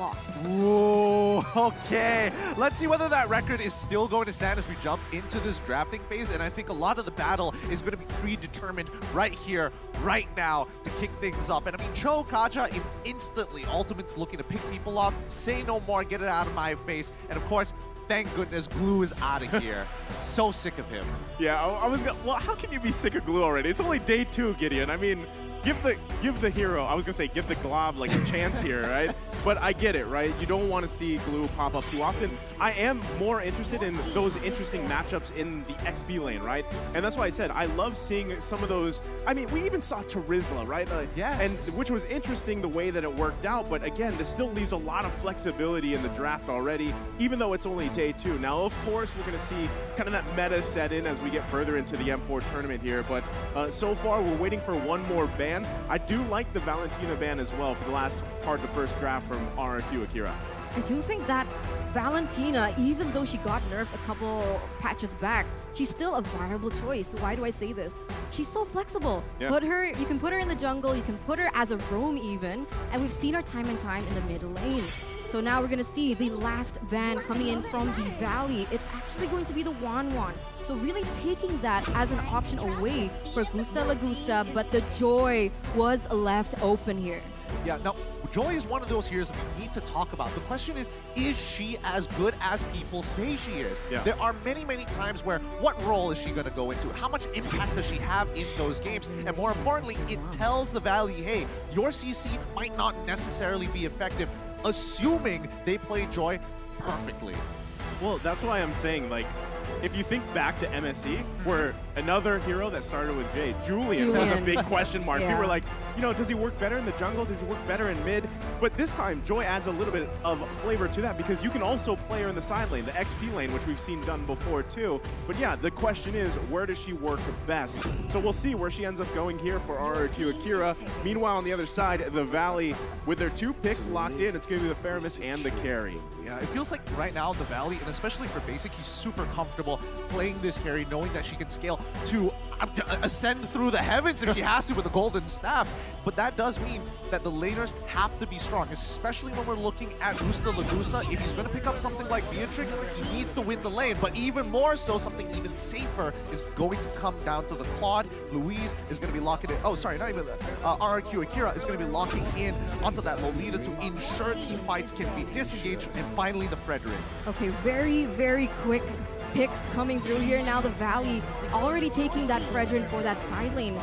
loss. Ooh, okay. Let's see whether that record is still going to stand as we jump into this drafting phase. And I think a lot of the battle is going to be predetermined right here, right now, to kick things off. And I mean, Rrq Akira instantly, Ultimate's looking to pick people off, say no more, get it out of my face. And of course, thank goodness Glue is out of here. So sick of him. Yeah, I was gonna, well, how can you be sick of Glue already? It's only day 2, Gideon. I mean, give the hero, I was gonna say give the glob like a chance here, right? But I get it, right? You don't want to see Glue pop up too often. I am more interested in those interesting matchups in the XP lane, right? And that's why I said I love seeing some of those. I mean, we even saw Terizla, right? Yes. And which was interesting the way that it worked out. But again, this still leaves a lot of flexibility in the draft already, even though it's only day 2. Now, of course, we're gonna see kind of that meta set in as we get further into the M4 tournament here. But so far, we're waiting for one more ban. I do like the Valentina ban as well for the last part of the first draft from Rrq Akira. I do think that Valentina, even though she got nerfed a couple patches back, she's still a viable choice. Why do I say this? She's so flexible. Yeah. You can put her in the jungle, you can put her as a roam even, and we've seen her time and time in the mid lane. So now we're gonna see the last ban coming in from the Valley. It's actually going to be the Wanwan. So really taking that as an option away for Gusta Lagusta, but the Joy was left open here. Yeah, now, Joy is one of those heroes that we need to talk about. The question is she as good as people say she is? Yeah. There are many, many times where, what role is she going to go into? How much impact does she have in those games? And more importantly, it tells the Valley, hey, your CC might not necessarily be effective, assuming they play Joy perfectly. Well, that's why I'm saying, like, if you think back to MSE, where another hero that started with J, Julian, was a big question mark. Yeah. People were like, you know, does he work better in the jungle? Does he work better in mid? But this time, Joy adds a little bit of flavor to that because you can also play her in the side lane, the XP lane, which we've seen done before too. But yeah, the question is, where does she work best? So we'll see where she ends up going here for Rrq Akira. Meanwhile, on the other side, the Valley, with their 2 picks locked in, it's going to be the Faramis and the carry. Yeah, it feels like right now the Valley, and especially for Basic, he's super comfortable playing this carry, knowing that she can scale to ascend through the heavens if she has to with the golden staff. But that does mean that the laners have to be strong, especially when we're looking at Gusta Lagusta. If he's going to pick up something like Beatrix, he needs to win the lane. But even more so, something even safer is going to come down to the Claude. Louise is going to be locking it. Oh, sorry, not even that. Rrq Akira is going to be locking in onto that Lolita to ensure team fights can be disengaged. And finally, the Frederick. Okay, very, very quick picks coming through here. Now the Valley already taking that Fredrin for that side lane.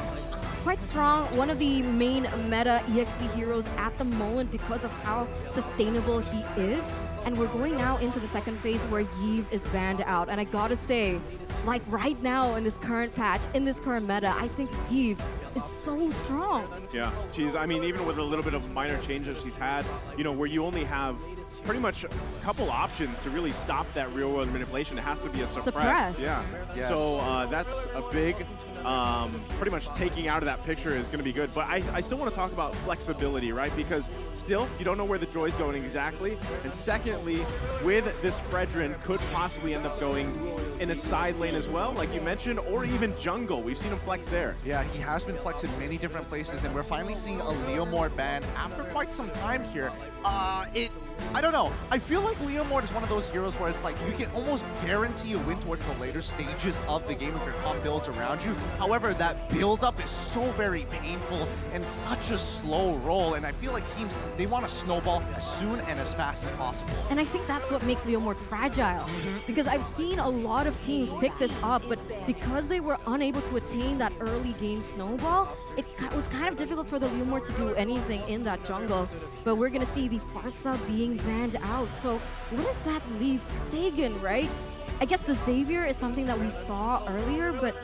Quite strong, one of the main meta EXP heroes at the moment because of how sustainable he is. And we're going now into the second phase where Yves is banned out. And I gotta say, like right now in this current patch, in this current meta, I think Yves is so strong. Yeah, she's, I mean, even with a little bit of minor changes she's had, you know, where you only have pretty much a couple options to really stop that real world manipulation. It has to be a suppress. Yeah. Yes. So that's a big, pretty much taking out of that picture is going to be good. But I still want to talk about flexibility, right? Because still, you don't know where the Joy's going exactly. And secondly, with this Fredrin, could possibly end up going in a side lane as well, like you mentioned, or even jungle. We've seen him flex there. Yeah, he has been flexed in many different places, and we're finally seeing a Leomord ban after quite some time here. I don't know. I feel like Leomord is one of those heroes where it's like you can almost guarantee a win towards the later stages of the game if your comp builds around you. However, that build-up is so very painful and such a slow roll, and I feel like teams, they want to snowball as soon and as fast as possible. And I think that's what makes Leomord fragile. Because I've seen a lot of teams pick this up, but because they were unable to attain that early game snowball, it was kind of difficult for the Leomord to do anything in that jungle. But we're going to see the Farsa being banned out. So what does that leave Sagan, right? I guess the Xavier is something that we saw earlier, but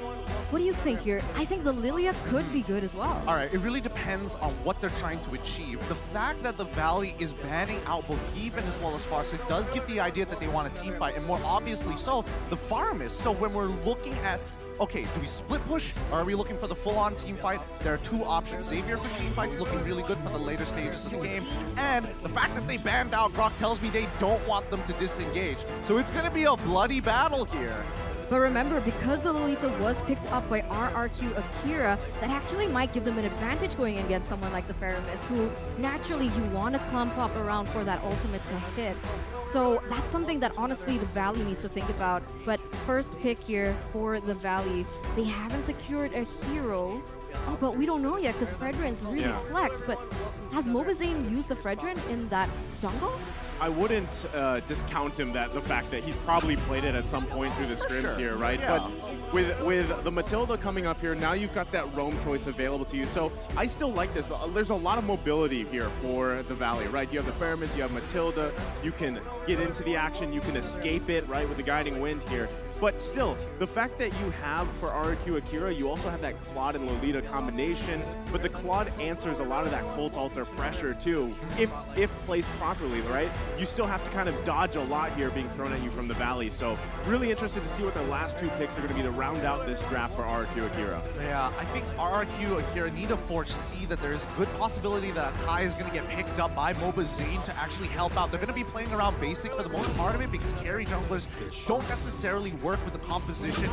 what do you think here? I think the Lilia could be good as well. All right, it really depends on what they're trying to achieve. The fact that the Valley is banning out both Even as well as Farsa does give the idea that they want a team fight, and more obviously so, the Faramis. So when we're looking at, okay, do we split push or are we looking for the full-on team fight? There are 2 options. Xavier for team fights looking really good for the later stages of the game. And the fact that they banned out Grok tells me they don't want them to disengage. So it's going to be a bloody battle here. But remember, because the Lolita was picked up by Rrq Akira, that actually might give them an advantage going against someone like the Faramis, who naturally you want to clump up around for that ultimate to hit. So that's something that honestly the Valley needs to think about. But first pick here for the Valley, they haven't secured a hero. Oh, but we don't know yet because Fredrin's really flexed. But has mobilelegends used the Fredrin in that jungle? I wouldn't discount him the fact that he's probably played it at some point through the scrims here, right? Yeah. But with the Matilda coming up here, now you've got that roam choice available to you. So I still like this. There's a lot of mobility here for the Valley, right? You have the Faramis, you have Matilda, you can get into the action, you can escape it, right, with the guiding wind here. But still, the fact that you have for Rrq Akira, you also have that Claude and Lolita combination, but the Claude answers a lot of that Cold Altar pressure too, if placed properly, right? You still have to kind of dodge a lot here being thrown at you from the Valley. So really interested to see what their last two picks are going to be to round out this draft for Rrq Akira. Yeah, I think Rrq Akira need to foresee that there is a good possibility that Kai is going to get picked up by mobilelegends to actually help out. They're going to be playing around basic for the most part of it because carry junglers don't necessarily work with the composition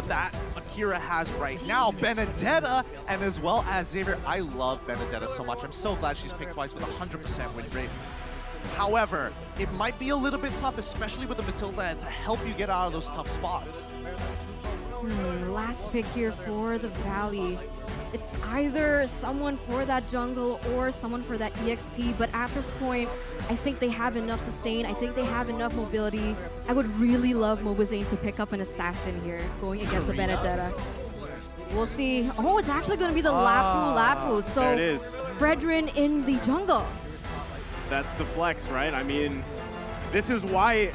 that Akira has right now. Benedetta and as well as Xavier. I love Benedetta so much. I'm so glad she's picked twice with 100% win rate. However, it might be a little bit tough, especially with the Matilda, to help you get out of those tough spots. Last pick here for the Valley. It's either someone for that jungle or someone for that EXP, but at this point, I think they have enough sustain. I think they have enough mobility. I would really love mobilelegends to pick up an assassin here going against the Benedetta. We'll see. Oh, it's actually going to be the Lapu. So there it is. Fredrin in the jungle. That's the flex, right? I mean, this is why,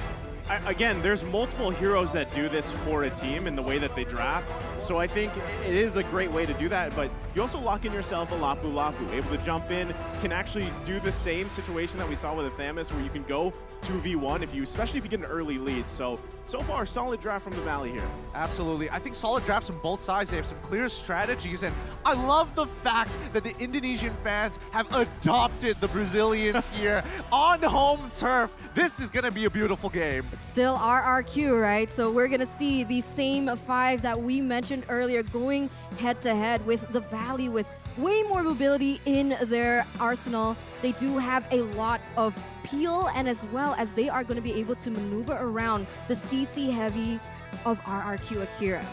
again, there's multiple heroes that do this for a team in the way that they draft. So I think it is a great way to do that, but you also lock in yourself a Lapu, able to jump in, can actually do the same situation that we saw with the Thamus, where you can go 2v1, especially if you get an early lead. So far, solid draft from the Valley here. Absolutely. I think solid drafts from both sides. They have some clear strategies, and I love the fact that the Indonesian fans have adopted the Brazilians here on home turf. This is going to be a beautiful game. It's still RRQ, right? So we're going to see the same five that we mentioned earlier going head-to-head with the Valley with way more mobility in their arsenal. They do have a lot of peel, and as well as they are going to be able to maneuver around the CC heavy of Rrq Akira.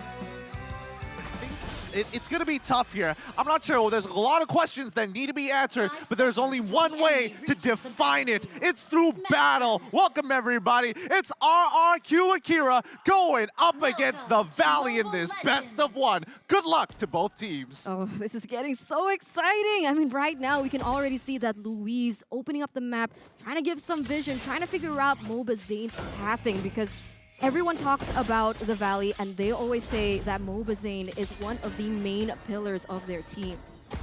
It's going to be tough here. I'm not sure. There's a lot of questions that need to be answered, but there's only one way to define it. It's through battle. Welcome, everybody. It's Rrq Akira going up against the Valley in this best of one. Good luck to both teams. Oh, this is getting so exciting. I mean, right now we can already see that Louise opening up the map, trying to give some vision, trying to figure out mobilelegends' pathing, because everyone talks about the Valley, and they always say that mobilelegends is one of the main pillars of their team.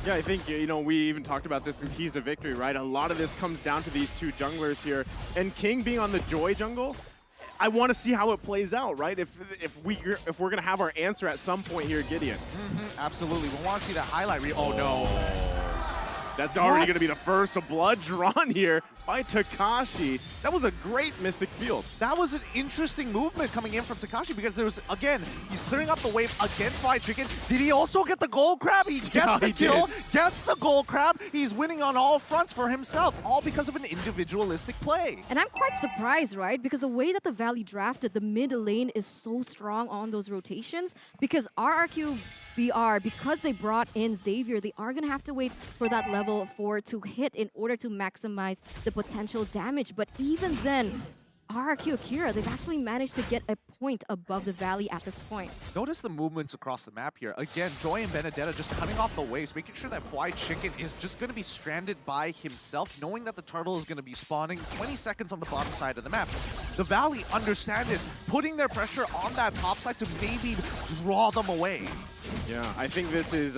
Yeah, I think, we even talked about this in Keys to Victory, right? A lot of this comes down to these two junglers here. And King being on the Joy jungle, I want to see how it plays out, right? If we're going to have our answer at some point here, Gideon. Absolutely. We want to see that highlight reel. Oh, no. That's already going to be the first blood drawn here by Takashi. That was a great Mystic Field. That was an interesting movement coming in from Takashi because there was, again, he's clearing up the wave against Fried Chicken. Did he also get the gold crab? He gets the kill, gets the gold crab. He's winning on all fronts for himself, all because of an individualistic play. And I'm quite surprised, right? Because the way that the Valley drafted, the mid lane is so strong on those rotations, because RRQBR, because they brought in Xavier, they are going to have to wait for that level 4 to hit in order to maximize the potential damage. But even then, Rrq Akira, they've actually managed to get a point above the Valley at this point. Notice the movements across the map here. Again, Joy and Benedetta just cutting off the waves, making sure that Fried Chicken is just going to be stranded by himself, knowing that the turtle is going to be spawning 20 seconds on the bottom side of the map. The Valley understand this, putting their pressure on that top side to maybe draw them away. Yeah, I think this is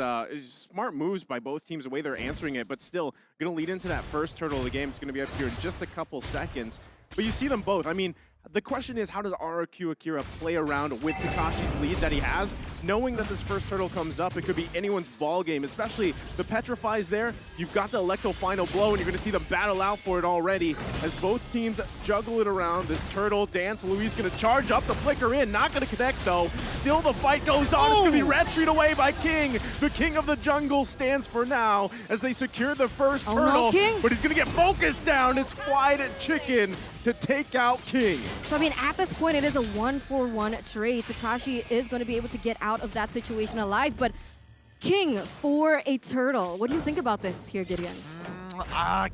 smart moves by both teams, the way they're answering it, but still going to lead into that first turtle of the game. It's going to be up here in just a couple seconds. But you see them both. I mean, The question is, how does Rrq Akira play around with Takashi's lead that he has? Knowing that this first turtle comes up, it could be anyone's ball game, especially the Petrify's there. You've got the Electro final blow, and you're going to see them battle out for it already as both teams juggle it around. This turtle dance, Luis going to charge up the flicker in, not going to connect though. Still the fight goes on. It's going to be red treat away by King. The king of the jungle stands for now as they secure the first turtle, but he's going to get focused down. It's Fried Chicken to take out King. So I mean, at this point, it is a 1-for-1 trade. Takashi is going to be able to get out of that situation alive, but King for a turtle. What do you think about this here, Gideon?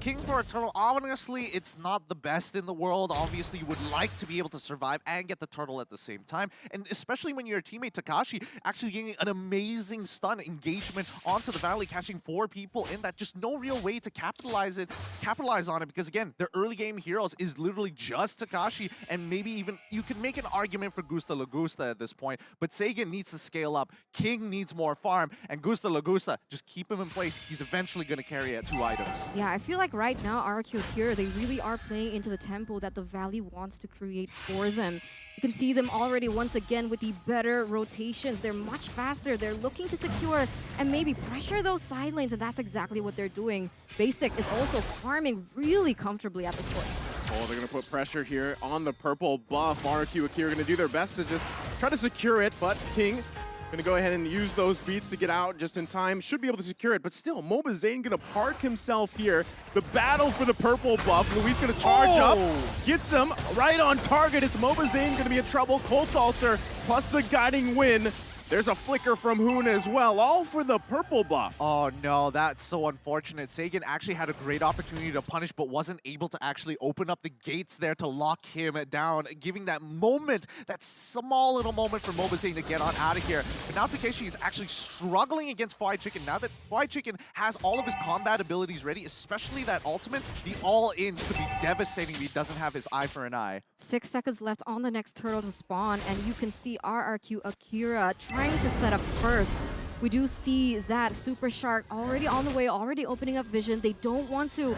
King for a turtle, honestly, it's not the best in the world. Obviously, you would like to be able to survive and get the turtle at the same time. And especially when your teammate Takashi actually getting an amazing stun engagement onto the Valley, catching 4 people in that. Just no real way to capitalize on it, because again, their early game heroes is literally just Takashi, and maybe even you can make an argument for Gusta Lagusta at this point, but Sagan needs to scale up, King needs more farm, and Gusta Lagusta, just keep him in place. He's eventually going to carry at 2 items. Yeah, I feel like right now, Rrq Akira, they really are playing into the tempo that the Valley wants to create for them. You can see them already once again with the better rotations. They're much faster. They're looking to secure and maybe pressure those side lanes, and that's exactly what they're doing. Basic is also farming really comfortably at this point. Oh, they're going to put pressure here on the purple buff. Rrq Akira going to do their best to just try to secure it, but King going to go ahead and use those beats to get out just in time. Should be able to secure it, but still, mobilelegends going to park himself here. The battle for the purple buff. Luis going to charge up, gets him right on target. It's mobilelegends going to be in trouble. Colt Alter plus the guiding win. There's a flicker from xinnn as well, all for the purple buff. Oh no, that's so unfortunate. Sagan actually had a great opportunity to punish, but wasn't able to actually open up the gates there to lock him down, giving that moment, that small little moment for mobilelegends to get on out of here. But now Takeshi is actually struggling against Fried Chicken. Now that Fried Chicken has all of his combat abilities ready, especially that ultimate, the all-ins could be devastating if he doesn't have his eye for an eye. 6 seconds left on the next turtle to spawn, and you can see Rrq Akira trying to set up first. We do see that Super Shark already on the way, already opening up vision. They don't want to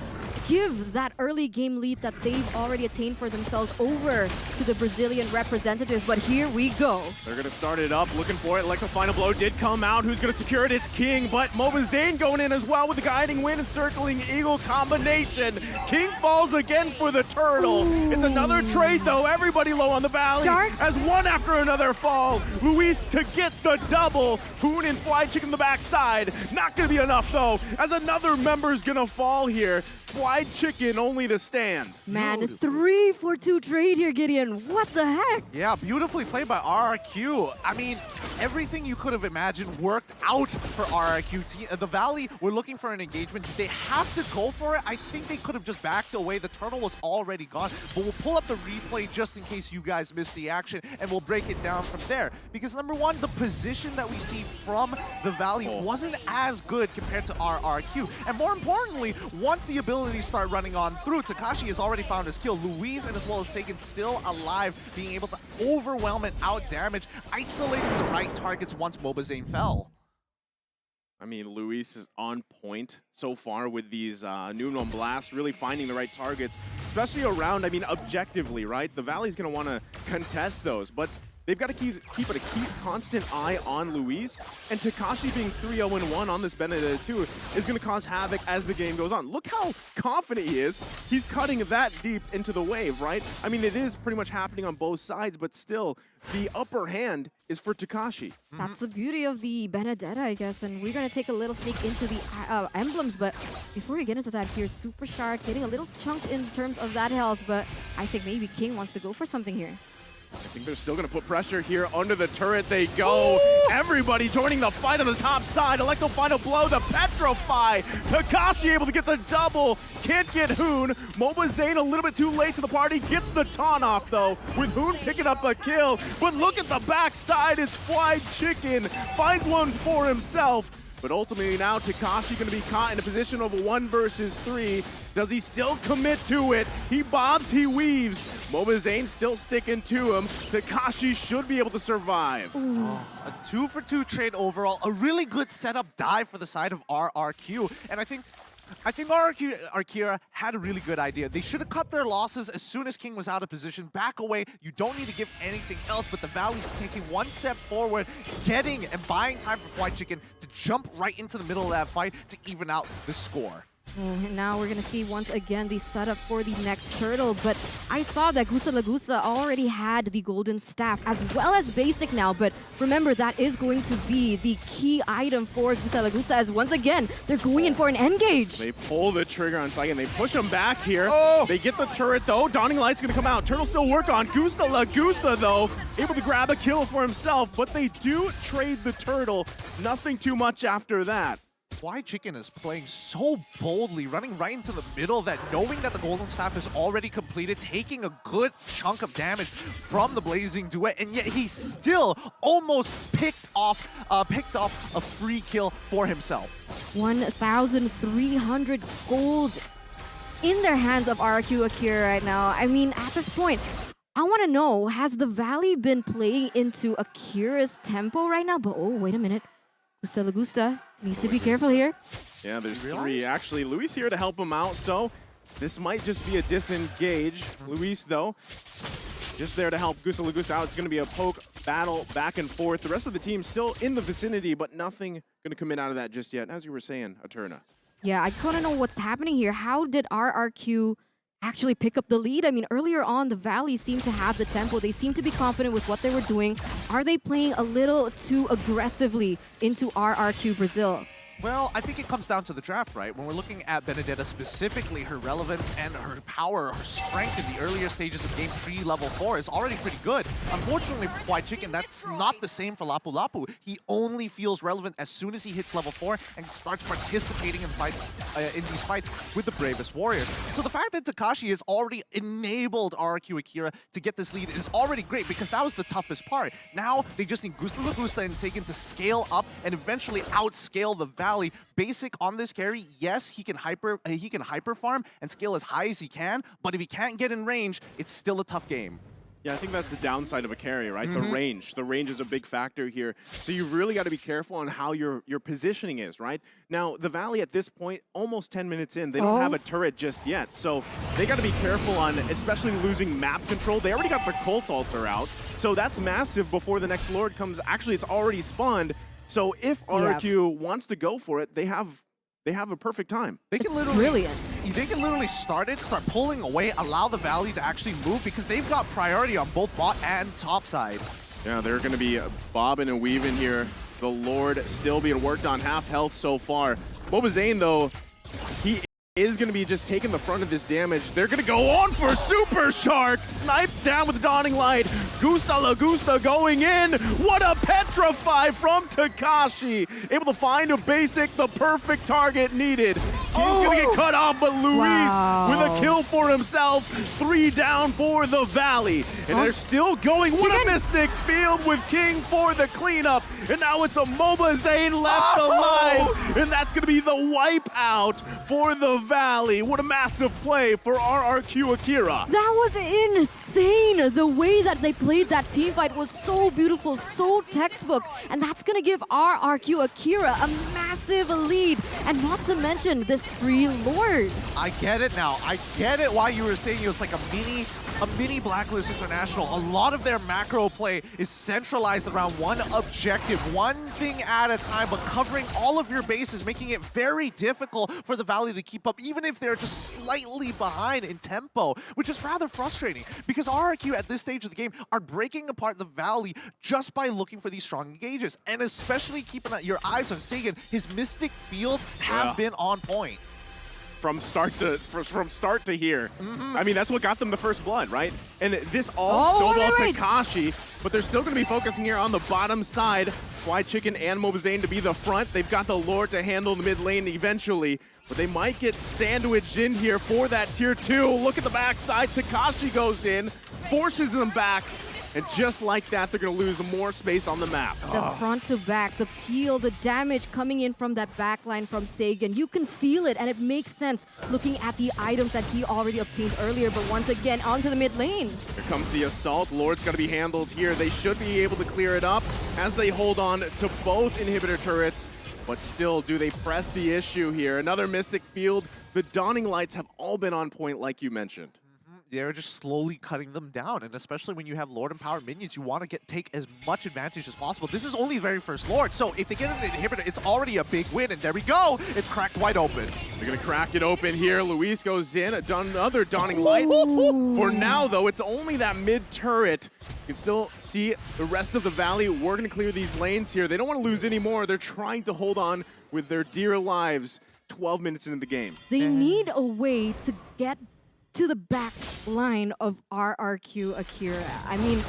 give that early game lead that they've already attained for themselves over to the Brazilian representatives, but here we go. They're going to start it up, looking for it. Like the final blow did come out. Who's going to secure it? It's King, but mobilelegends going in as well with the guiding wind and circling eagle combination. King falls again for the turtle. Ooh. It's another trade though. Everybody low on the Valley Shark? as one after another fall. Luis to get the double. xinnn and Fried Chicken the backside. Not going to be enough though, as another member's going to fall here. Fried Chicken only to stand. Man, 3-for-2 trade here, Gideon. What the heck? Yeah, beautifully played by Rrq. I mean, everything you could have imagined worked out for Rrq. The Valley were looking for an engagement. Did they have to go for it? I think they could have just backed away. The turtle was already gone. But we'll pull up the replay just in case you guys missed the action, and we'll break it down from there. Because number one, the position that we see from the Valley wasn't as good compared to Rrq. And more importantly, once the abilities start running on through, Takashi has already found his kill. Luis and as well as Sagan still alive, being able to overwhelm and out damage, isolating the right targets once mobilelegends fell. I mean, Luis is on point so far with these Nuno blasts, really finding the right targets, especially around, I mean, objectively, right? The Valley's going to want to contest those, but they've got to keep a constant eye on Luis, and Takashi being 3-0-1 on this Benedetta too is going to cause havoc as the game goes on. Look how confident he is. He's cutting that deep into the wave, right? I mean, it is pretty much happening on both sides, but still, the upper hand is for Takashi. That's the beauty of the Benedetta, I guess, and we're going to take a little sneak into the emblems, but before we get into that, here's Super Shark getting a little chunked in terms of that health, but I think maybe King wants to go for something here. I think they're still going to put pressure here. Under the turret they go. Ooh. Everybody joining the fight on the top side. Electro final blow, the Petrify. Takashi able to get the double. Can't get xinnn. mobilelegends a little bit too late to the party. Gets the taunt off though, with xinnn picking up a kill. But look at the backside. It's Fried Chicken. Finds one for himself. But ultimately now Takashi going to be caught in a position of 1 versus 3. Does he still commit to it? He bobs, he weaves. mobilelegends still sticking to him. Takashi should be able to survive. A 2-for-2 trade overall. A really good setup dive for the side of Rrq. And I think I think rrq Akira had a really good idea. They should have cut their losses as soon as King was out of position. Back away. You don't need to give anything else, but the Valley's taking one step forward, getting and buying time for White Chicken to jump right into the middle of that fight to even out the score. And now we're going to see once again the setup for the next turtle. But I saw that Gusta Lagusa already had the golden staff as well as basic now. But remember, that is going to be the key item for Gusta Lagusa as once again, they're going in for an engage. They pull the trigger on Saigon. They push him back here. Oh. They get the turret though. Dawning Light's going to come out. Turtle still work on. Gusta Lagusa though, able to grab a kill for himself. But they do trade the turtle. Nothing too much after that. White Chicken is playing so boldly, running right into the middle of that, knowing that the Golden Staff is already completed, taking a good chunk of damage from the Blazing Duet, and yet he still almost picked off a free kill for himself. 1,300 gold in their hands of Rrq Akira right now. I mean, at this point, I want to know, has the Valley been playing into Akira's tempo right now? But oh, wait a minute. Gusta Lagusa needs to be careful here. Yeah, there's three. Actually, Luis here to help him out, so this might just be a disengage. Luis, though, just there to help Gusta Lagusa out. It's going to be a poke battle back and forth. The rest of the team still in the vicinity, but nothing going to come in out of that just yet. As you were saying, Eterna. Yeah, I just want to know what's happening here. How did RRQ actually pick up the lead? I mean, earlier on, the Valley seemed to have the tempo. They seemed to be confident with what they were doing. Are they playing a little too aggressively into RRQ Brazil? Well, I think it comes down to the draft, right? When we're looking at Benedetta specifically, her relevance and her power, her strength in the earlier stages of game 3, level 4 is already pretty good. Unfortunately for White Chicken, that's not the same for Lapu Lapu. He only feels relevant as soon as he hits level 4 and starts participating in fights, in these fights with the bravest warriors. So the fact that Takashi has already enabled rrq Akira to get this lead is already great because that was the toughest part. Now they just need Gusta Lagusa and Seigen to scale up and eventually outscale the Valley. Basic on this carry, yes, he can hyper farm and scale as high as he can, but if he can't get in range, it's still a tough game. Yeah, I think that's the downside of a carry, right? The range. The range is a big factor here. So you really got to be careful on how your positioning is, right? Now, the Valley at this point, almost 10 minutes in, they don't have a turret just yet. So they got to be careful on, especially losing map control. They already got the Cult Altar out. So that's massive before the next Lord comes. Actually, it's already spawned. So if RRQ wants to go for it, they have a perfect time. They can brilliant. They can literally start pulling away, allow the Valley to actually move because they've got priority on both bot and top side. Yeah, they're going to be bobbing and weaving here. The Lord still being worked on, half health so far. Mobazane, though, he is going to be just taking the front of this damage. They're going to go on for Super Shark. Sniped down with the Dawning Light. Gusta Lagusa going in. What a petrify from Takashi. Able to find a basic, the perfect target needed. He's going to get cut off, but Luis with a kill for himself. 3 down for the Valley. And they're still going. What a Mystic Field with King for the cleanup. And now it's a Mobazane left alive. And that's going to be the wipe out for the Valley. What a massive play for Rrq Akira. That was insane. The way that they played that team fight was so beautiful, so textbook. And that's going to give Rrq Akira a massive lead. And not to mention this free Lord. I get it now. I get it why you were saying it was like a mini Blacklist International. A lot of their macro play is centralized around one objective, one thing at a time, but covering all of your bases, making it very difficult for the Valley to keep up, even if they're just slightly behind in tempo, which is rather frustrating because RRQ at this stage of the game are breaking apart the Valley just by looking for these strong engages, and especially keeping your eyes on Seigen. His Mystic Fields have been on point. From start to here. I mean, that's what got them the first blood, right? And this all snowballs Takashi, but they're still going to be focusing here on the bottom side. White Chicken and Mobazane to be the front. They've got the Lord to handle the mid lane eventually, but they might get sandwiched in here for that tier 2. Look at the backside. Takashi goes in, forces them back. And just like that, they're going to lose more space on the map. The front to back, the peel, the damage coming in from that backline from Seigen. You can feel it, and it makes sense looking at the items that he already obtained earlier. But once again, onto the mid lane. Here comes the assault. Lord's got to be handled here. They should be able to clear it up as they hold on to both inhibitor turrets. But still, do they press the issue here? Another Mystic Field. The Dawning Lights have all been on point, like you mentioned. They're just slowly cutting them down, and especially when you have Lord and Power minions, you want to take as much advantage as possible. This is only the very first Lord, so if they get an inhibitor, it's already a big win, and there we go! It's cracked wide open. They're gonna crack it open here. Luis goes in, another Dawning Light. For now, though, it's only that mid-turret. You can still see the rest of the Valley. We're gonna clear these lanes here. They don't want to lose anymore. They're trying to hold on with their dear lives 12 minutes into the game. They need a way to get to the back line of Rrq Akira. I mean,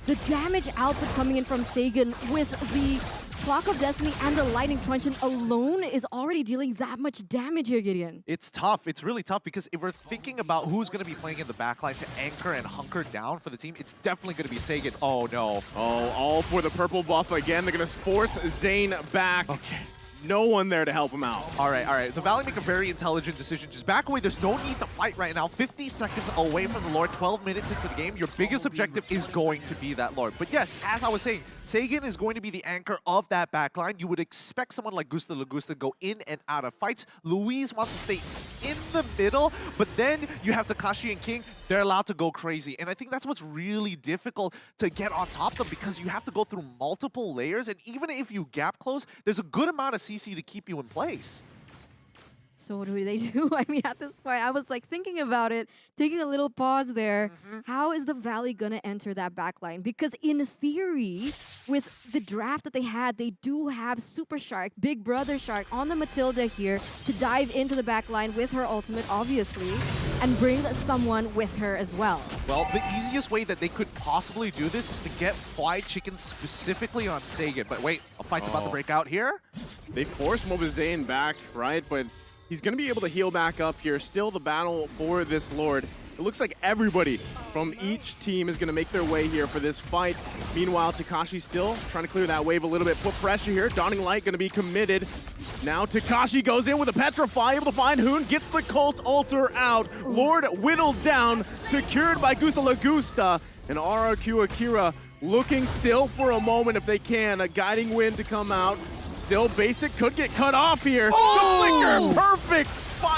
the damage output coming in from Sagan with the Clock of Destiny and the Lightning Truncheon alone is already dealing that much damage here, Gideon. It's tough. It's really tough because if we're thinking about who's going to be playing in the backline to anchor and hunker down for the team, it's definitely going to be Sagan. Oh, no. Oh, all for the purple buff again. They're going to force Zane back. Okay. No one there to help him out. All right, all right. The Valley make a very intelligent decision. Just back away. There's no need to fight right now. 50 seconds away from the Lord, 12 minutes into the game. Your biggest objective is going to be that Lord. But yes, as I was saying, Sagan is going to be the anchor of that backline. You would expect someone like Gusta Lagusta to go in and out of fights. Luis wants to stay in the middle, but then you have Takashi and King. They're allowed to go crazy. And I think that's what's really difficult to get on top of them because you have to go through multiple layers. And even if you gap close, there's a good amount of CC to keep you in place. So what do they do? I mean, at this point, I was like thinking about it, taking a little pause there. How is the Valley gonna enter that backline? Because in theory, with the draft that they had, they do have Super Shark, Big Brother Shark on the Matilda here to dive into the backline with her ultimate, obviously, and bring someone with her as well. Well, the easiest way that they could possibly do this is to get Fried Chicken specifically on Sagan. But wait, a fight's about to break out here. They force Mobizane back, right? But he's going to be able to heal back up here. Still the battle for this Lord. It looks like everybody from each team is going to make their way here for this fight. Meanwhile, Takashi still trying to clear that wave a little bit. Put pressure here. Dawning Light going to be committed. Now Takashi goes in with a Petrify, able to find Hoon, gets the Cult Altar out. Lord whittled down, secured by Gusta Lagusta. And Rrq Akira looking still for a moment if they can. A guiding wind to come out. Still, Basic could get cut off here. The flicker, perfect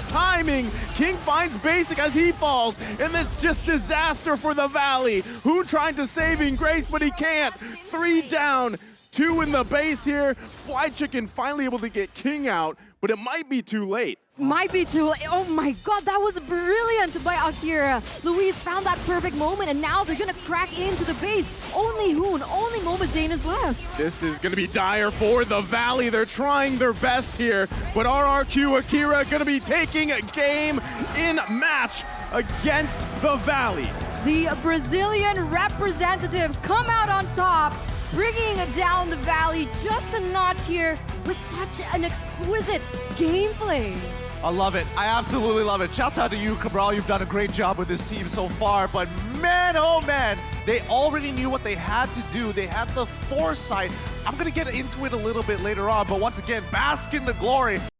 timing. King finds Basic as he falls, and it's just disaster for the Valley. Who trying to saving grace, but he can't. 3 down, 2 in the base here. Fly Chicken finally able to get King out, but it might be too late. Might be too late. Oh my god, that was brilliant by Akira. Luis found that perfect moment, and now they're gonna crack into the base. Only Hoon, only Mobizane is left. This is gonna be dire for the Valley. They're trying their best here, but Rrq Akira gonna be taking a game in match against the Valley. The Brazilian representatives come out on top, bringing down the Valley just a notch here with such an exquisite gameplay. I love it. I absolutely love it. Shout out to you, Cabral. You've done a great job with this team so far. But man, oh man, they already knew what they had to do. They had the foresight. I'm going to get into it a little bit later on. But once again, bask in the glory.